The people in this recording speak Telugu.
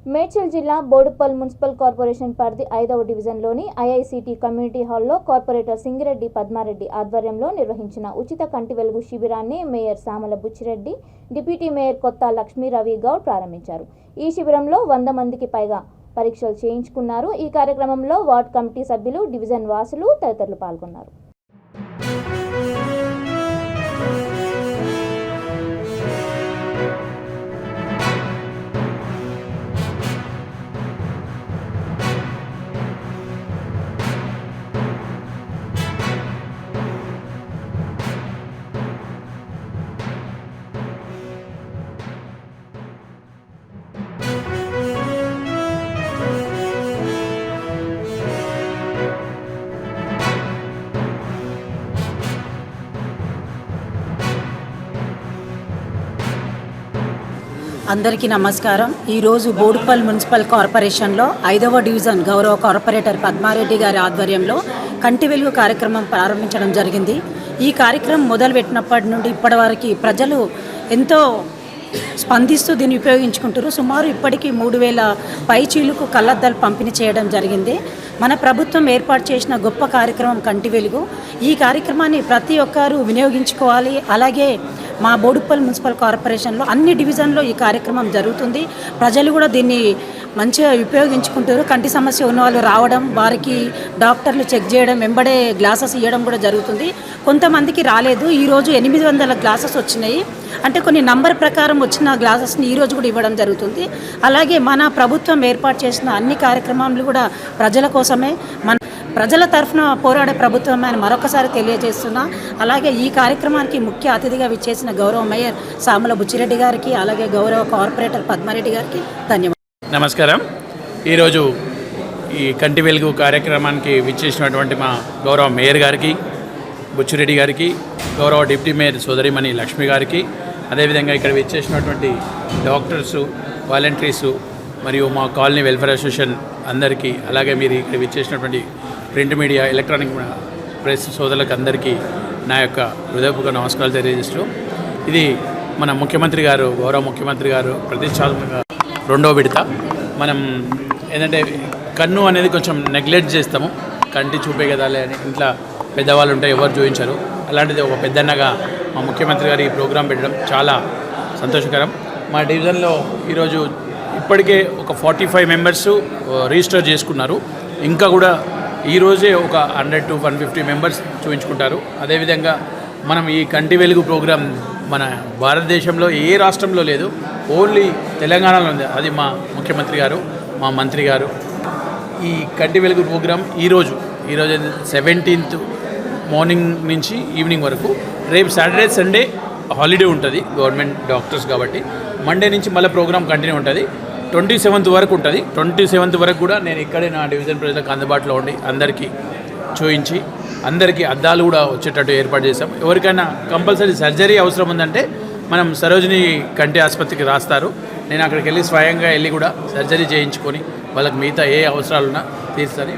మేడ్చల్ జిల్లా బోడుప్పల్ మున్సిపల్ కార్పొరేషన్ పరిధి 5వ డివిజన్లోని ఐఐసిటి కమ్యూనిటీ హాల్లో కార్పొరేటర్ సింగిరెడ్డి పద్మారెడ్డి ఆధ్వర్యంలో నిర్వహించిన ఉచిత కంటి వెలుగు శిబిరాన్ని mayor Samala Buchi Reddy, deputy mayor కొత్త లక్ష్మీ రవి గౌడ్ ప్రారంభించారు. ఈ శిబిరంలో 100 మందికి పైగా పరీక్షలు చేయించుకున్నారు. ఈ కార్యక్రమంలో వార్డ్ కమిటీ సభ్యులు, డివిజన్ వాసులు తదితరులు పాల్గొన్నారు. అందరికీ నమస్కారం. ఈరోజు బోడుప్పల్ మున్సిపల్ కార్పొరేషన్లో 5వ డివిజన్ గౌరవ కార్పొరేటర్ పద్మారెడ్డి గారి ఆధ్వర్యంలో కంటి వెలుగు కార్యక్రమం ప్రారంభించడం జరిగింది. ఈ కార్యక్రమం మొదలుపెట్టినప్పటి నుండి ఇప్పటి వరకు ప్రజలు ఎంతో స్పందిస్తూ దీన్ని ఉపయోగించుకుంటారు. సుమారు ఇప్పటికీ 3000 పైచీలకు కళ్ళద్దాలు పంపిణీ చేయడం జరిగింది. మన ప్రభుత్వం ఏర్పాటు చేసిన గొప్ప కార్యక్రమం కంటి వెలుగు. ఈ కార్యక్రమాన్ని ప్రతి ఒక్కరూ వినియోగించుకోవాలి. అలాగే మా బోడుప్పల్ మున్సిపల్ కార్పొరేషన్లో అన్ని డివిజన్లో ఈ కార్యక్రమం జరుగుతుంది. ప్రజలు కూడా దీన్ని మంచిగా ఉపయోగించుకుంటారు. కంటి సమస్య ఉన్న వాళ్ళు రావడం, వారికి డాక్టర్లు చెక్ చేయడం, వెంబడే గ్లాసెస్ ఇవ్వడం కూడా జరుగుతుంది. కొంతమందికి రాలేదు. ఈరోజు 800 గ్లాసెస్ వచ్చినాయి. అంటే కొన్ని నంబర్ ప్రకారం వచ్చిన గ్లాసెస్ని ఈరోజు కూడా ఇవ్వడం జరుగుతుంది. అలాగే మన ప్రభుత్వం ఏర్పాటు చేసిన అన్ని కార్యక్రమాలు కూడా ప్రజల కోసమే, మన ప్రజల తరఫున పోరాడే ప్రభుత్వం అని మరొకసారి తెలియజేస్తున్నా. అలాగే ఈ కార్యక్రమానికి ముఖ్య అతిథిగా విచ్చేసిన గౌరవ మేయర్ సామల బుచ్చిరెడ్డి గారికి, అలాగే గౌరవ కార్పొరేటర్ పద్మారెడ్డి గారికి ధన్యవాదాలు. నమస్కారం. ఈరోజు ఈ కంటి వెలుగు కార్యక్రమానికి విచ్చేసినటువంటి మా గౌరవ మేయర్ గారికి, బుచ్చిరెడ్డి గారికి, గౌరవ డిప్యూటీ మేయర్ సోదరిమణి లక్ష్మి గారికి, అదేవిధంగా ఇక్కడ విచ్చేసినటువంటి డాక్టర్సు, వాలంటీర్సు మరియు మా కాలనీ వెల్ఫేర్ అసోసియేషన్ అందరికీ, అలాగే మీరు ఇక్కడ విచ్చేసినటువంటి ప్రింట్ మీడియా, ఎలక్ట్రానిక్ ప్రెస్ సోదరులకు అందరికీ నా యొక్క హృదయపూర్వక నమస్కారాలు తెలియజేస్తూ, ఇది మన ముఖ్యమంత్రి గారు, గౌరవ ముఖ్యమంత్రి గారు ప్రతిష్టాత్మకంగా 2వ విడత. మనం ఏంటంటే కన్ను అనేది కొంచెం నెగ్లెక్ట్ చేస్తాము. కంటి చూపే కదాలే అని ఇంట్లో పెద్దవాళ్ళు ఉంటే ఎవరు చూపించరు. అలాంటిది ఒక పెద్దన్నగా మా ముఖ్యమంత్రి గారు ఈ ప్రోగ్రాం పెట్టడం చాలా సంతోషకరం. మా డివిజన్లో ఈరోజు ఇప్పటికే ఒక 45 మెంబర్స్ రిజిస్టర్ చేసుకున్నారు. ఇంకా కూడా ఈరోజే ఒక 100 to 150 మెంబర్స్ చూపించుకుంటారు. అదేవిధంగా మనం ఈ కంటి వెలుగు ప్రోగ్రాం మన భారతదేశంలో ఏ రాష్ట్రంలో లేదు, ఓన్లీ తెలంగాణలో ఉంది. అది మా ముఖ్యమంత్రి గారు, మా మంత్రి గారు. ఈ కంటి వెలుగు ప్రోగ్రాం ఈరోజు 17th మార్నింగ్ నుంచి ఈవినింగ్ వరకు, రేపు సాటర్డే సండే హాలిడే ఉంటుంది గవర్నమెంట్ డాక్టర్స్ కాబట్టి, మండే నుంచి మళ్ళీ ప్రోగ్రాం కంటిన్యూ ఉంటుంది. 27th వరకు ఉంటుంది. 27th వరకు కూడా నేను ఇక్కడే నా డివిజన్ ప్రజలకు అందుబాటులో ఉండి అందరికీ చూయించి, అందరికీ అద్దాలు కూడా వచ్చేటట్టు ఏర్పాటు చేశాం. ఎవరికైనా కంపల్సరీ సర్జరీ అవసరం ఉందంటే మనం సరోజిని కంటి ఆసుపత్రికి రాస్తారు. నేను అక్కడికి వెళ్ళి స్వయంగా వెళ్ళి కూడా సర్జరీ చేయించుకొని వాళ్ళకి మిగతా ఏ అవసరాలున్నా తీర్చని